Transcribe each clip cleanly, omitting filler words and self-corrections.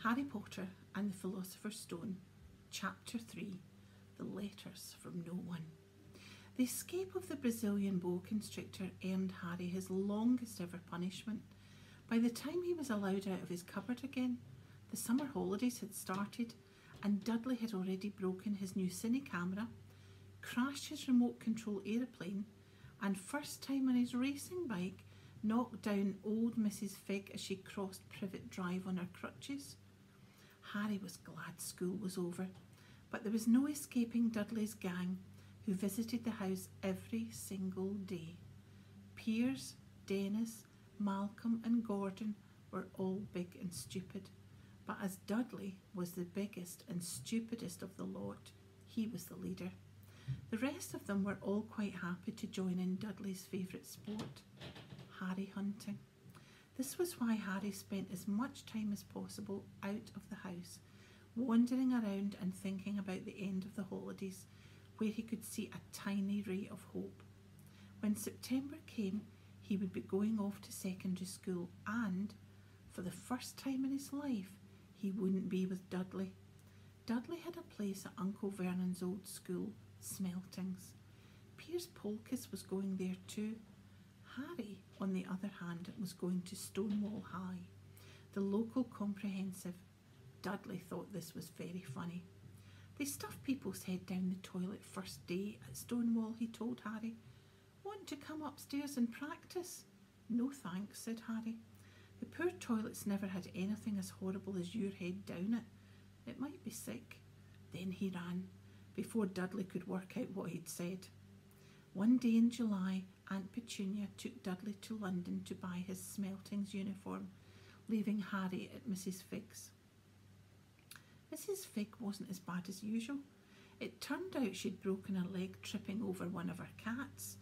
Harry Potter and the Philosopher's Stone, Chapter 3, The Letters from No One. The escape of the Brazilian boa constrictor earned Harry his longest ever punishment. By the time he was allowed out of his cupboard again, the summer holidays had started, and Dudley had already broken his new cine camera, crashed his remote control aeroplane, and first time on his racing bike knocked down old Mrs. Fig as she crossed Privet Drive on her crutches. Harry was glad school was over, but there was no escaping Dudley's gang, who visited the house every single day. Piers, Dennis, Malcolm and Gordon were all big and stupid, but as Dudley was the biggest and stupidest of the lot, he was the leader. The rest of them were all quite happy to join in Dudley's favourite sport, Harry hunting. This was why Harry spent as much time as possible out of the house, wandering around and thinking about the end of the holidays, where he could see a tiny ray of hope. When September came, he would be going off to secondary school, and, for the first time in his life, he wouldn't be with Dudley. Dudley had a place at Uncle Vernon's old school, Smeltings. Piers Polkiss was going there too. Harry, on the other hand, was going to Stonewall High, the local comprehensive. Dudley thought this was very funny. They stuffed people's head down the toilet first day at Stonewall, he told Harry. Want to come upstairs and practice? No thanks, said Harry. The poor toilets never had anything as horrible as your head down it. It might be sick. Then he ran, before Dudley could work out what he'd said. One day in July, Aunt Petunia took Dudley to London to buy his Smeltings uniform, leaving Harry at Mrs. Fig's. Mrs. Fig wasn't as bad as usual. It turned out she'd broken her leg tripping over one of her cats,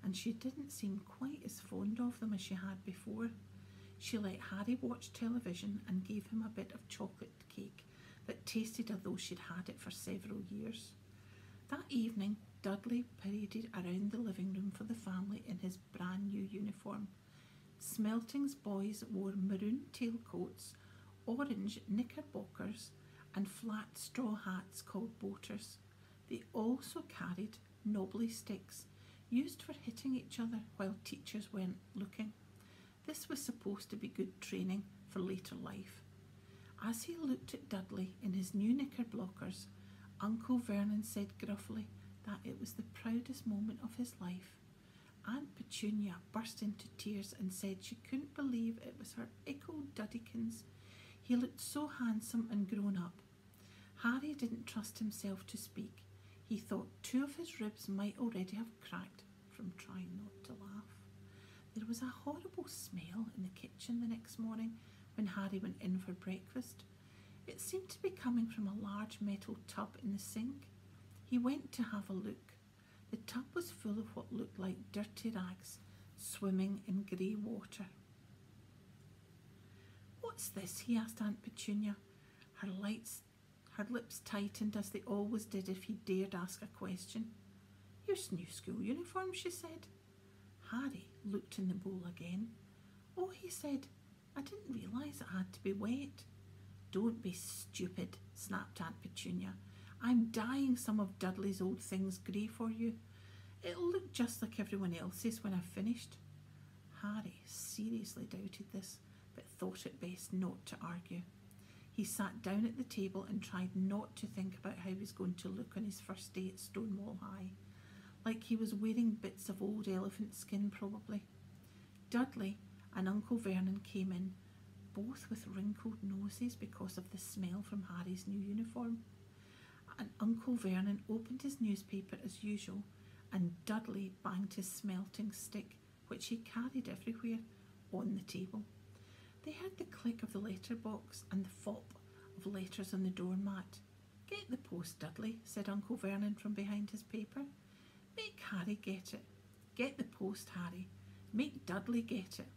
and she didn't seem quite as fond of them as she had before. She let Harry watch television and gave him a bit of chocolate cake that tasted as though she'd had it for several years. That evening, Dudley paraded around the living room for the family in his brand new uniform. Smelting's boys wore maroon tailcoats, orange knickerbockers, and flat straw hats called boaters. They also carried knobbly sticks, used for hitting each other while teachers weren't looking. This was supposed to be good training for later life. As he looked at Dudley in his new knickerbockers, Uncle Vernon said gruffly that it was the proudest moment of his life. Aunt Petunia burst into tears and said she couldn't believe it was her ickle Duddykins. He looked so handsome and grown up. Harry didn't trust himself to speak. He thought 2 of his ribs might already have cracked from trying not to laugh. There was a horrible smell in the kitchen the next morning when Harry went in for breakfast. It seemed to be coming from a large metal tub in the sink. He went to have a look. The tub was full of what looked like dirty rags, swimming in grey water. What's this? He asked Aunt Petunia. Her lips tightened as they always did if he dared ask a question. Your new school uniform, she said. Harry looked in the bowl again. Oh, he said, I didn't realise it had to be wet. Don't be stupid, snapped Aunt Petunia. I'm dyeing some of Dudley's old things grey for you. It'll look just like everyone else's when I've finished. Harry seriously doubted this, but thought it best not to argue. He sat down at the table and tried not to think about how he was going to look on his first day at Stonewall High, like he was wearing bits of old elephant skin probably. Dudley and Uncle Vernon came in, both with wrinkled noses because of the smell from Harry's new uniform. And Uncle Vernon opened his newspaper as usual, and Dudley banged his smelting stick, which he carried everywhere, on the table. They heard the click of the letterbox and the fop of letters on the doormat. Get the post, Dudley, said Uncle Vernon from behind his paper. Make Harry get it. Get the post, Harry. Make Dudley get it.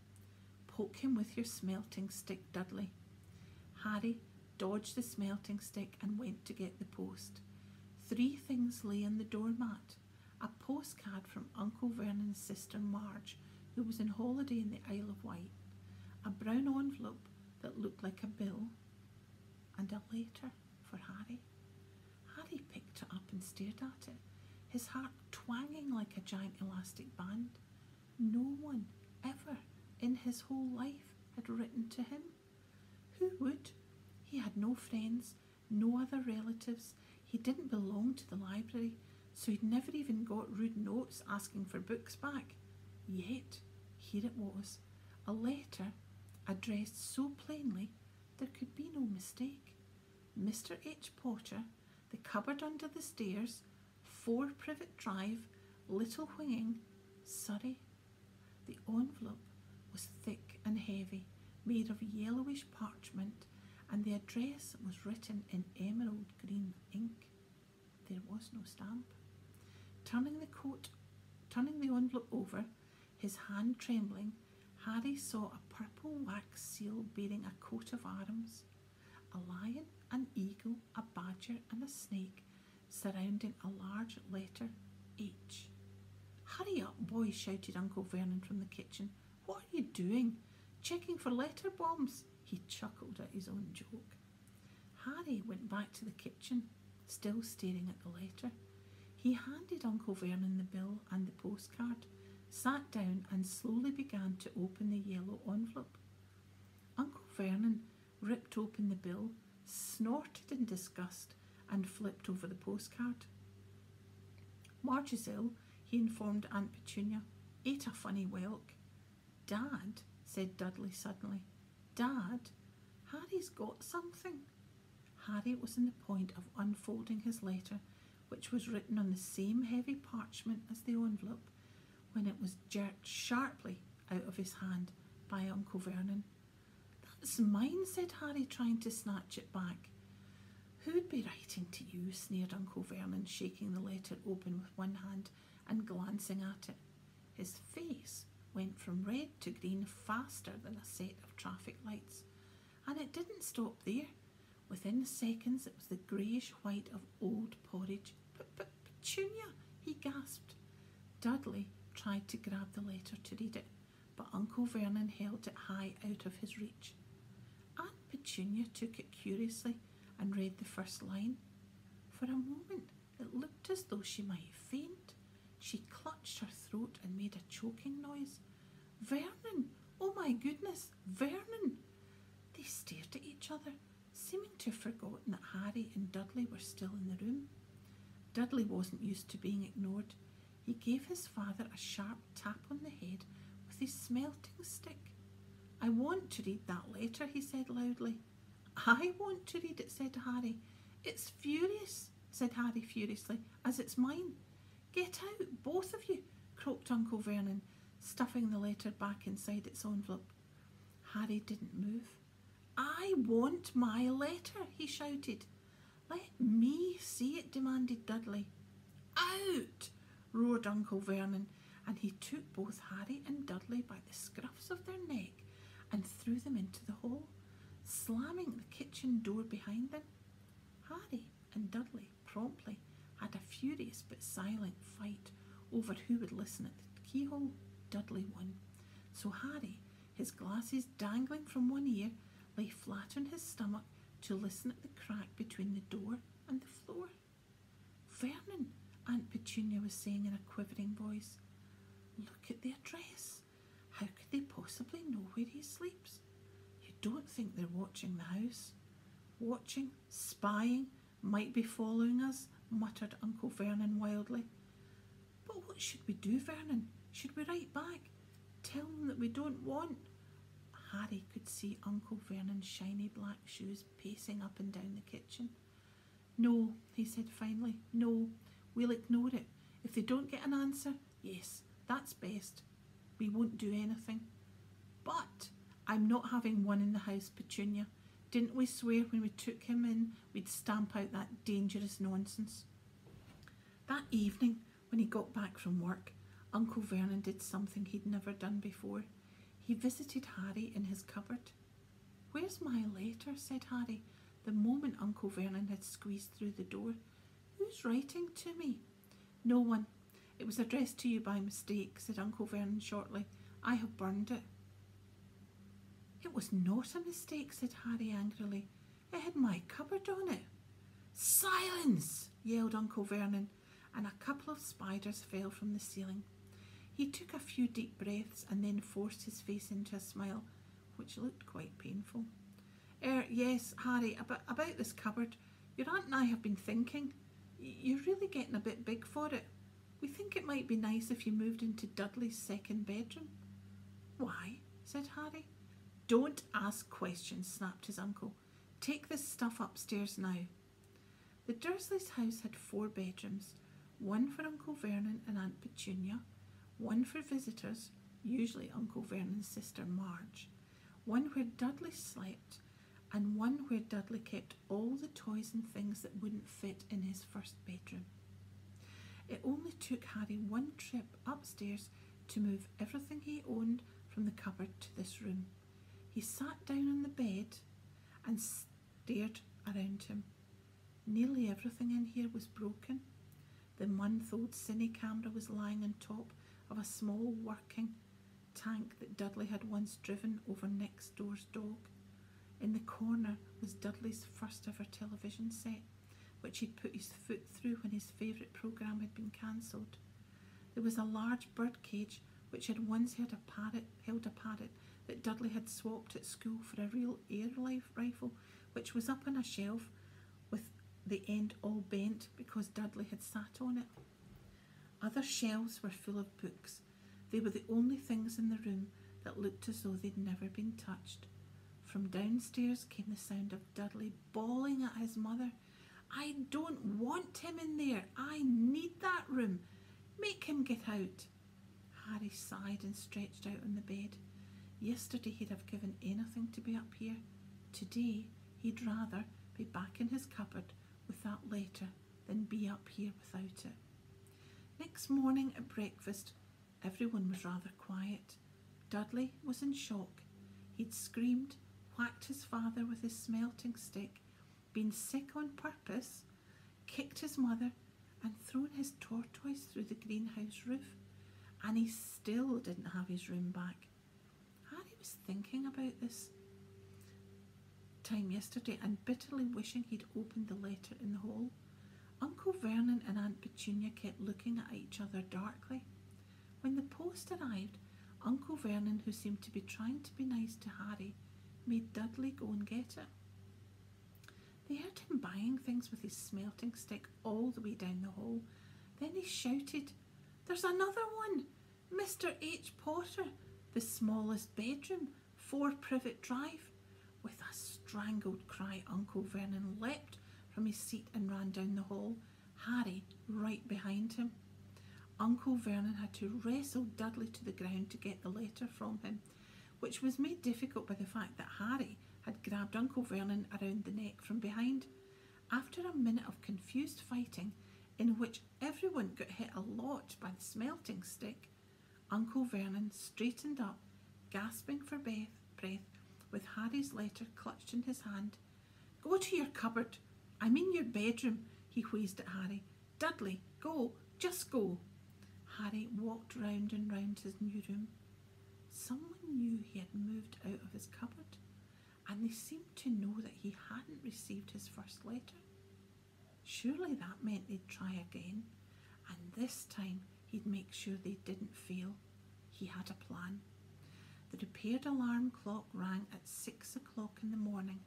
Poke him with your smelting stick, Dudley. Harry dodged the smelting stick and went to get the post. 3 things lay on the doormat. A postcard from Uncle Vernon's sister Marge, who was on holiday in the Isle of Wight. A brown envelope that looked like a bill. and a letter for Harry. Harry picked it up and stared at it, his heart twanging like a giant elastic band. No one ever in his whole life had written to him. Who would? He had no friends, no other relatives. He didn't belong to the library, so he'd never even got rude notes asking for books back. Yet, here it was, a letter addressed so plainly there could be no mistake. Mr. H. Potter, the cupboard under the stairs, 4 Privet Drive, Little Whinging, Surrey. The envelope was thick and heavy, made of yellowish parchment, and the address was written in emerald green ink. There was no stamp. Turning the envelope over, his hand trembling, Harry saw a purple wax seal bearing a coat of arms, a lion, an eagle, a badger and a snake surrounding a large letter H. "Hurry up, boy," shouted Uncle Vernon from the kitchen. "What are you doing? Checking for letter bombs?" He chuckled at his own joke. Harry went back to the kitchen, still staring at the letter. He handed Uncle Vernon the bill and the postcard, sat down and slowly began to open the yellow envelope. Uncle Vernon ripped open the bill, snorted in disgust and flipped over the postcard. "Marge is ill," he informed Aunt Petunia. "Ate a funny whelk." "Dad," said Dudley suddenly. "Dad, Harry's got something." Harry was on the point of unfolding his letter, which was written on the same heavy parchment as the envelope, when it was jerked sharply out of his hand by Uncle Vernon. "That's mine," said Harry, trying to snatch it back. "Who'd be writing to you?" sneered Uncle Vernon, shaking the letter open with one hand and glancing at it. His face went from red to green faster than a set of traffic lights. And it didn't stop there. Within seconds it was the greyish white of old porridge. "Petunia," he gasped. Dudley tried to grab the letter to read it, but Uncle Vernon held it high out of his reach. Aunt Petunia took it curiously and read the first line. For a moment it looked as though she might faint. She clutched her throat and made a choking noise. "Vernon! Oh my goodness, Vernon!" They stared at each other, seeming to have forgotten that Harry and Dudley were still in the room. Dudley wasn't used to being ignored. He gave his father a sharp tap on the head with his smelting stick. "I want to read that letter," he said loudly. "I want to read it," said Harry. "It's furious," said Harry furiously, "as it's mine." "Get out, both of you," croaked Uncle Vernon, stuffing the letter back inside its envelope. Harry didn't move. "I want my letter," he shouted. "Let me see it," demanded Dudley. "Out!" roared Uncle Vernon, and he took both Harry and Dudley by the scruffs of their neck and threw them into the hall, slamming the kitchen door behind them. Harry and Dudley promptly had a furious but silent fight over who would listen at the keyhole. Dudley won. So Harry, his glasses dangling from one ear, lay flat on his stomach to listen at the crack between the door and the floor. "Vernon," Aunt Petunia was saying in a quivering voice, "look at the address. How could they possibly know where he sleeps? You don't think they're watching the house?" "Watching, spying, might be following us," muttered Uncle Vernon wildly. "But what should we do, Vernon? Should we write back? Tell them that we don't want—" Harry could see Uncle Vernon's shiny black shoes pacing up and down the kitchen. "No," he said finally, "no, we'll ignore it. If they don't get an answer, yes, that's best. We won't do anything. But I'm not having one in the house, Petunia. Didn't we swear when we took him in we'd stamp out that dangerous nonsense?" That evening, when he got back from work, Uncle Vernon did something he'd never done before. He visited Harry in his cupboard. "Where's my letter?" said Harry, the moment Uncle Vernon had squeezed through the door. "Who's writing to me?" "No one. It was addressed to you by mistake," said Uncle Vernon shortly. "I have burned it." "It was not a mistake," said Harry angrily. It had my cupboard on it. Silence! Yelled Uncle Vernon, and a couple of spiders fell from the ceiling. He took a few deep breaths and then forced his face into a smile, which looked quite painful. Yes, Harry, about this cupboard. Your aunt and I have been thinking. You're really getting a bit big for it. We think it might be nice if you moved into Dudley's second bedroom. Why? Said Harry. Don't ask questions, snapped his uncle. Take this stuff upstairs now. The Dursleys' house had 4 bedrooms, one for Uncle Vernon and Aunt Petunia, one for visitors, usually Uncle Vernon's sister Marge, one where Dudley slept, and one where Dudley kept all the toys and things that wouldn't fit in his first bedroom. It only took Harry one trip upstairs to move everything he owned from the cupboard to this room. He sat down on the bed and stared around him. Nearly everything in here was broken. The month-old cine camera was lying on top of a small working tank that Dudley had once driven over next door's dog. In the corner was Dudley's first ever television set, which he'd put his foot through when his favourite programme had been cancelled. There was a large bird cage which had once held a parrot that Dudley had swapped at school for a real air rifle, which was up on a shelf with the end all bent because Dudley had sat on it. Other shelves were full of books. They were the only things in the room that looked as though they'd never been touched. From downstairs came the sound of Dudley bawling at his mother. I don't want him in there. I need that room. Make him get out. Harry sighed and stretched out on the bed. Yesterday he'd have given anything to be up here. Today he'd rather be back in his cupboard with that letter than be up here without it. Next morning at breakfast, everyone was rather quiet. Dudley was in shock. He'd screamed, whacked his father with his smelting stick, been sick on purpose, kicked his mother, and thrown his tortoise through the greenhouse roof, and he still didn't have his room back. Harry was thinking about this time yesterday and bitterly wishing he'd opened the letter in the hall. Uncle Vernon and Aunt Petunia kept looking at each other darkly. When the post arrived, Uncle Vernon, who seemed to be trying to be nice to Harry, made Dudley go and get it. They heard him buying things with his smelting stick all the way down the hall. Then he shouted, There's another one! Mr. H. Potter, the smallest bedroom, 4 Privet Drive. With a strangled cry, Uncle Vernon leapt from his seat and ran down the hall, Harry right behind him. Uncle Vernon had to wrestle Dudley to the ground to get the letter from him, which was made difficult by the fact that Harry had grabbed Uncle Vernon around the neck from behind. After a minute of confused fighting, in which everyone got hit a lot by the smelting stick, Uncle Vernon straightened up, gasping for breath, with Harry's letter clutched in his hand. Go to your cupboard. I mean your bedroom, he wheezed at Harry. Dudley, go, just go. Harry walked round and round his new room. Someone knew he had moved out of his cupboard, and they seemed to know that he hadn't received his first letter. Surely that meant they'd try again, and this time he'd make sure they didn't fail. He had a plan. The repaired alarm clock rang at 6 o'clock in the morning.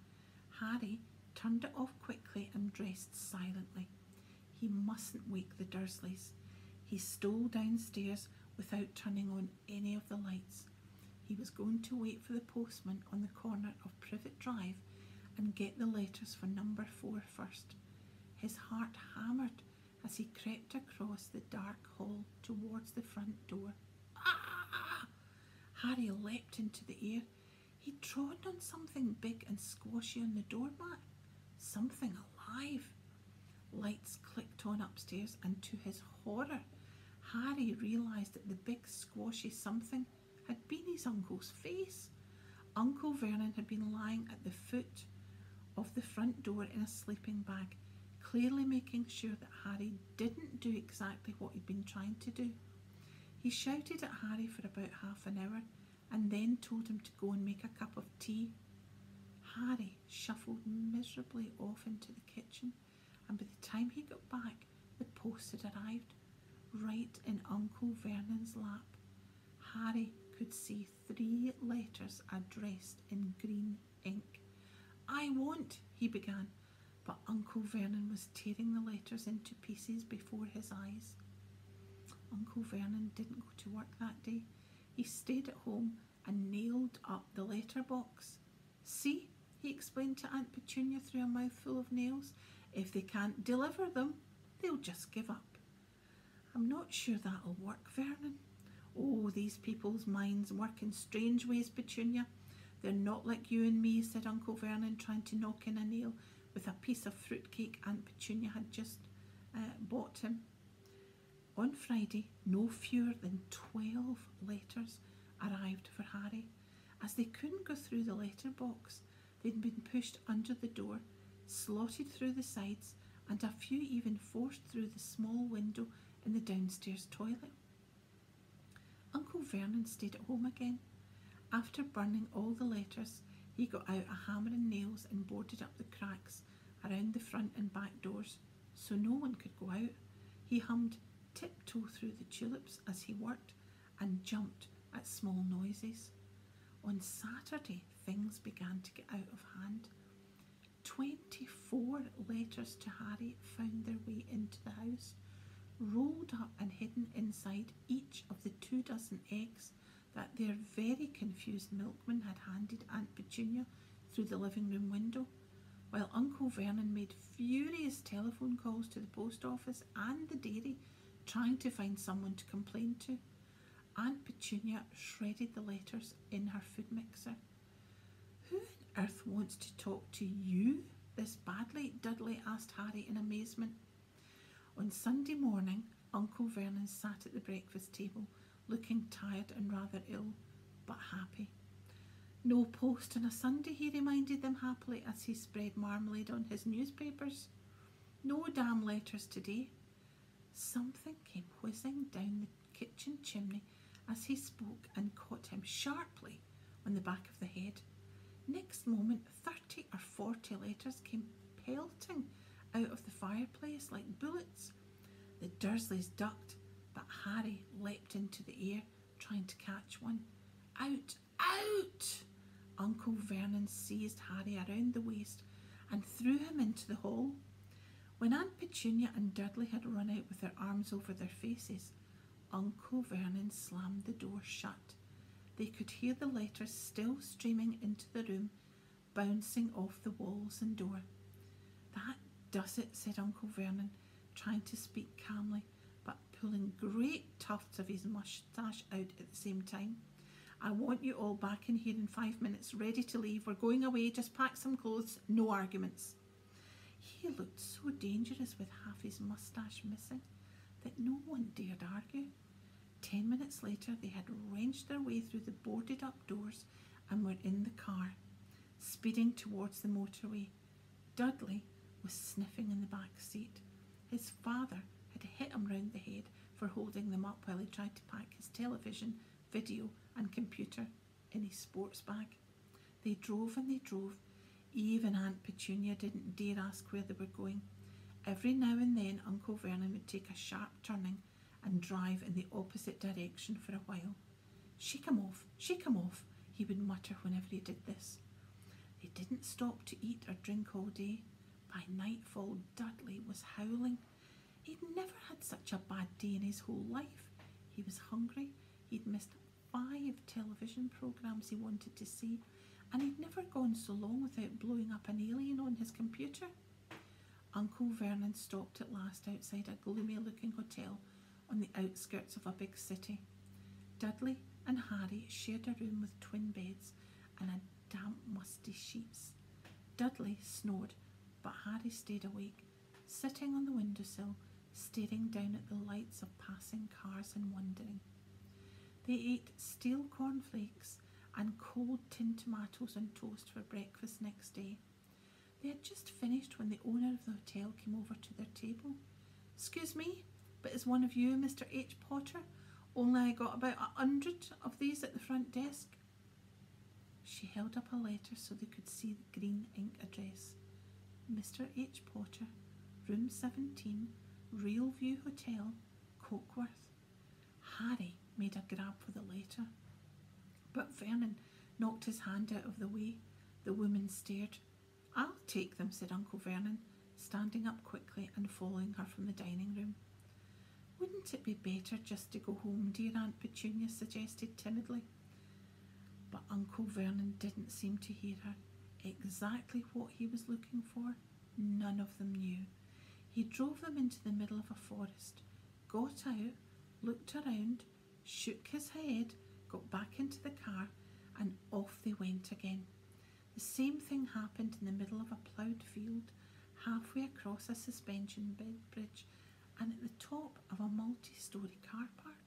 Harry turned it off quickly and dressed silently. He mustn't wake the Dursleys. He stole downstairs without turning on any of the lights. He was going to wait for the postman on the corner of Privet Drive and get the letters for number 4 first. His heart hammered as he crept across the dark hall towards the front door. Ah! Harry leapt into the air. He trod on something big and squashy on the doormat. Something alive. Lights clicked on upstairs, and to his horror, Harry realised that the big squashy something had been his uncle's face. Uncle Vernon had been lying at the foot of the front door in a sleeping bag, clearly making sure that Harry didn't do exactly what he'd been trying to do. He shouted at Harry for about half an hour and then told him to go and make a cup of tea. Harry shuffled miserably off into the kitchen, and by the time he got back, the post had arrived, right in Uncle Vernon's lap. Harry could see 3 letters addressed in green ink. "I won't," he began, but Uncle Vernon was tearing the letters into pieces before his eyes. Uncle Vernon didn't go to work that day. He stayed at home and nailed up the letterbox. "See," he explained to Aunt Petunia through a mouthful of nails, "if they can't deliver them, they'll just give up." "I'm not sure that'll work, Vernon." "Oh, these people's minds work in strange ways, Petunia. They're not like you and me," said Uncle Vernon, trying to knock in a nail with a piece of fruitcake Aunt Petunia had just bought him. On Friday, no fewer than 12 letters arrived for Harry. As they couldn't go through the letterbox, they'd been pushed under the door, slotted through the sides, and a few even forced through the small window in the downstairs toilet. Uncle Vernon stayed at home again. After burning all the letters, he got out a hammer and nails and boarded up the cracks around the front and back doors so no one could go out. He hummed "Tiptoe Through the Tulips" as he worked and jumped at small noises. On Saturday, things began to get out of hand. 24 letters to Harry found their way into the house, rolled up and hidden inside each of the 24 eggs that their very confused milkman had handed Aunt Petunia through the living room window, while Uncle Vernon made furious telephone calls to the post office and the dairy, trying to find someone to complain to. Aunt Petunia shredded the letters in her food mixer. "Who on earth wants to talk to you this badly?" Dudley asked Harry in amazement. On Sunday morning, Uncle Vernon sat at the breakfast table, looking tired and rather ill, but happy. "No post on a Sunday," he reminded them happily as he spread marmalade on his newspapers. "No damn letters today." Something came whizzing down the kitchen chimney as he spoke and caught him sharply on the back of the head. Next moment, 30 or 40 letters came pelting out of the fireplace like bullets. The Dursleys ducked, but Harry leapt into the air, trying to catch one. "Out! Out!" Uncle Vernon seized Harry around the waist and threw him into the hall. When Aunt Petunia and Dudley had run out with their arms over their faces, Uncle Vernon slammed the door shut. They could hear the letters still streaming into the room, bouncing off the walls and door. "That does it," said Uncle Vernon, trying to speak calmly, but pulling great tufts of his moustache out at the same time. "I want you all back in here in 5 minutes, ready to leave. We're going away. Just pack some clothes. No arguments." He looked so dangerous with half his moustache missing that no one dared argue. 10 minutes later, they had wrenched their way through the boarded-up doors and were in the car, speeding towards the motorway. Dudley was sniffing in the back seat. His father had hit him round the head for holding them up while he tried to pack his television, video and computer in his sports bag. They drove and they drove. Even Aunt Petunia didn't dare ask where they were going. Every now and then Uncle Vernon would take a sharp turning and drive in the opposite direction for a while. Shake him off, he would mutter whenever he did this. They didn't stop to eat or drink all day. By nightfall, Dudley was howling. He'd never had such a bad day in his whole life. He was hungry. He'd missed 5 television programmes he wanted to see, and he'd never gone so long without blowing up an alien on his computer. Uncle Vernon stopped at last outside a gloomy-looking hotel on the outskirts of a big city. Dudley and Harry shared a room with twin beds and a damp, musty sheets. Dudley snored, but Harry stayed awake, sitting on the windowsill, staring down at the lights of passing cars and wondering. They ate stale cornflakes and cold tinned tomatoes on toast for breakfast next day. They had just finished when the owner of the hotel came over to their table. "Excuse me, but is one of you Mr. H. Potter? Only I got about 100 of these at the front desk." She held up a letter so they could see the green ink address. Mr. H. Potter, room 17, Railview Hotel, Cokeworth. Harry made a grab for the letter, but Vernon knocked his hand out of the way. The woman stared. "I'll take them," said Uncle Vernon, standing up quickly and following her from the dining room. "Wouldn't it be better just to go home, dear Aunt Petunia?" suggested timidly. But Uncle Vernon didn't seem to hear her. Exactly what he was looking for, none of them knew. He drove them into the middle of a forest, got out, looked around, shook his head, got back into the car, and off they went again. The same thing happened in the middle of a ploughed field, halfway across a suspension bridge, and at the top of a multi-storey car park.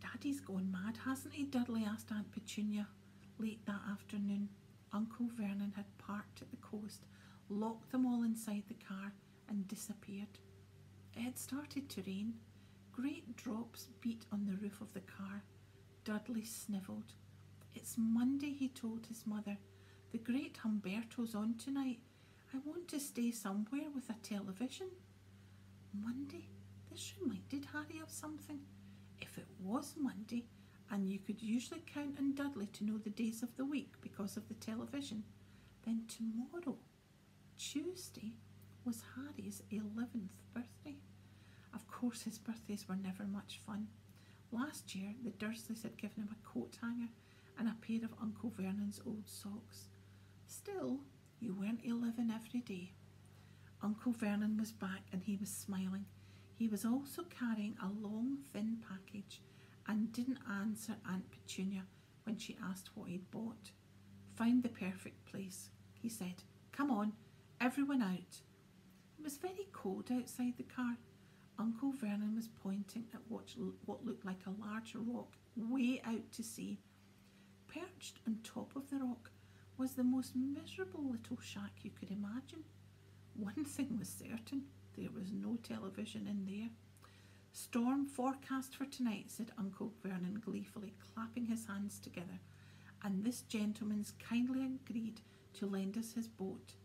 "Daddy's gone mad, hasn't he?" Dudley asked Aunt Petunia late that afternoon. Uncle Vernon had parked at the coast, locked them all inside the car, and disappeared. It had started to rain. Great drops beat on the roof of the car. Dudley snivelled. "It's Monday," he told his mother. "The great Humberto's on tonight. I want to stay somewhere with a television." Monday? This reminded Harry of something. If it was Monday, and you could usually count on Dudley to know the days of the week because of the television, then tomorrow, Tuesday, was Harry's 11th birthday. Of course, his birthdays were never much fun. Last year, the Dursleys had given him a coat hanger and a pair of Uncle Vernon's old socks. Still, you weren't 11 every day. Uncle Vernon was back and he was smiling. He was also carrying a long, thin package and didn't answer Aunt Petunia when she asked what he'd bought. "Found the perfect place," he said. "Come on, everyone out." It was very cold outside the car. Uncle Vernon was pointing at what looked like a large rock way out to sea. Perched on top of the rock was the most miserable little shack you could imagine. One thing was certain, there was no television in there. "Storm forecast for tonight," said Uncle Vernon gleefully, clapping his hands together, "and this gentleman's kindly agreed to lend us his boat."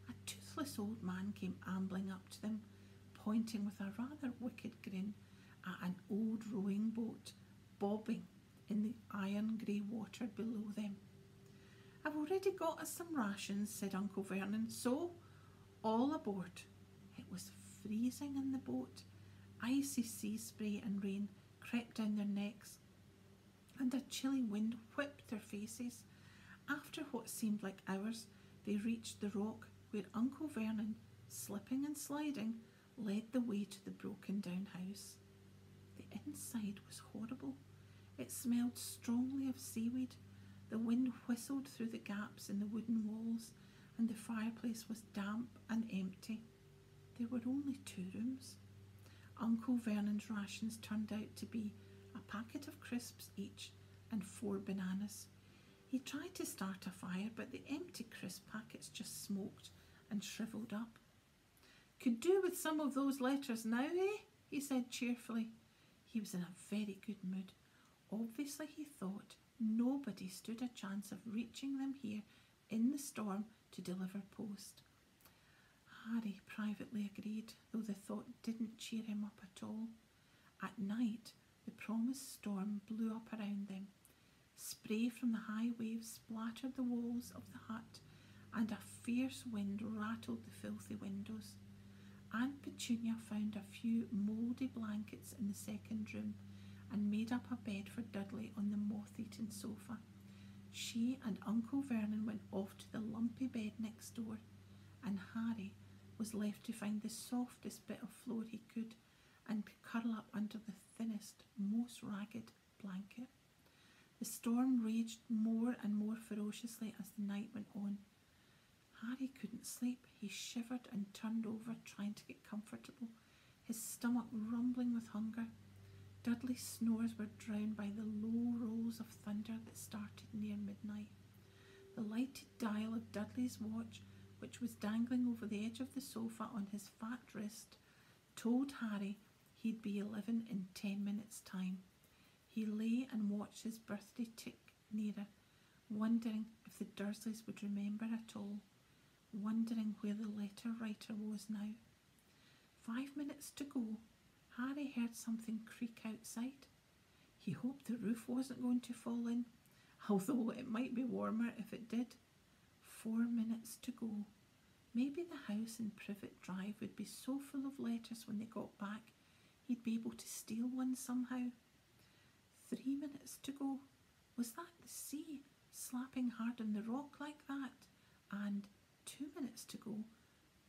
A toothless old man came ambling up to them, pointing with a rather wicked grin at an old rowing boat bobbing in the iron grey water below them. "I've already got us some rations," said Uncle Vernon, "so all aboard." It was freezing in the boat. Icy sea spray and rain crept down their necks, and a chilly wind whipped their faces. After what seemed like hours, they reached the rock where Uncle Vernon, slipping and sliding, led the way to the broken-down house. The inside was horrible. It smelled strongly of seaweed. The wind whistled through the gaps in the wooden walls, and the fireplace was damp and empty. There were only 2 rooms. Uncle Vernon's rations turned out to be a packet of crisps each and 4 bananas. He tried to start a fire, but the empty crisp packets just smoked and shriveled up. "Could do with some of those letters now, eh?" he said cheerfully. He was in a very good mood. Obviously, he thought nobody stood a chance of reaching them here in the storm to deliver post. Harry privately agreed, though the thought didn't cheer him up at all. At night, the promised storm blew up around them. Spray from the high waves splattered the walls of the hut, and a fierce wind rattled the filthy windows. Aunt Petunia found a few mouldy blankets in the second room and made up a bed for Dudley on the moth-eaten sofa. She and Uncle Vernon went off to the lumpy bed next door, and Harry was left to find the softest bit of floor he could and curl up under the thinnest, most ragged blanket. The storm raged more and more ferociously as the night went on. Harry couldn't sleep. He shivered and turned over, trying to get comfortable, his stomach rumbling with hunger. Dudley's snores were drowned by the low rolls of thunder that started near midnight. The lighted dial of Dudley's watch, which was dangling over the edge of the sofa on his fat wrist, told Harry he'd be 11 in 10 minutes' time. He lay and watched his birthday tick nearer, wondering if the Dursleys would remember at all, wondering where the letter writer was now. 5 minutes to go. Harry heard something creak outside. He hoped the roof wasn't going to fall in, although it might be warmer if it did. 4 minutes to go. Maybe the house in Privet Drive would be so full of letters when they got back he'd be able to steal one somehow. 3 minutes to go. Was that the sea slapping hard on the rock like that? And 2 minutes to go.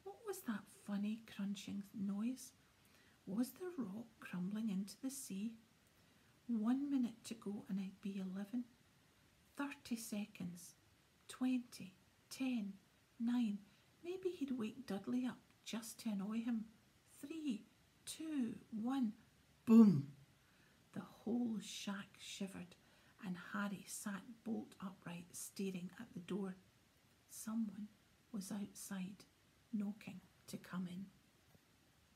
What was that funny crunching noise? Was the rock crumbling into the sea? 1 minute to go and I'd be 11. 30 seconds. 20. 10. 9. Maybe he'd wake Dudley up just to annoy him. 3, 2, 1. Boom! The whole shack shivered and Harry sat bolt upright, staring at the door. Someone was outside, knocking to come in.